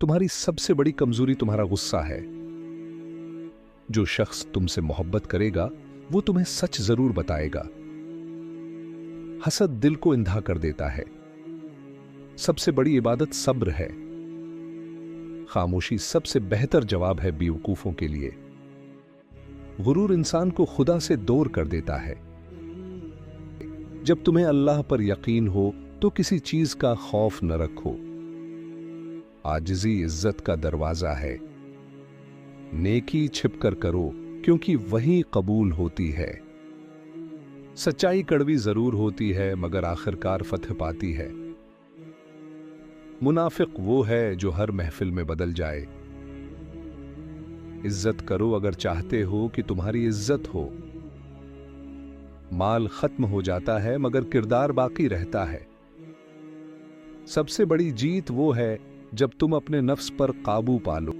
तुम्हारी सबसे बड़ी कमजोरी तुम्हारा गुस्सा है। जो शख्स तुमसे मोहब्बत करेगा वो तुम्हें सच जरूर बताएगा। हसद दिल को इंधा कर देता है। सबसे बड़ी इबादत सब्र है। खामोशी सबसे बेहतर जवाब है बेवकूफों के लिए। गुरूर इंसान को खुदा से दूर कर देता है। जब तुम्हें अल्लाह पर यकीन हो तो किसी चीज का खौफ न रखो। आजिज़ी इज्जत का दरवाजा है। नेकी छिपकर करो क्योंकि वही कबूल होती है। सच्चाई कड़वी जरूर होती है मगर आखिरकार फतह पाती है। मुनाफिक वो है जो हर महफिल में बदल जाए। इज्जत करो अगर चाहते हो कि तुम्हारी इज्जत हो। माल खत्म हो जाता है मगर किरदार बाकी रहता है। सबसे बड़ी जीत वो है जब तुम अपने नफ्स पर काबू पालो।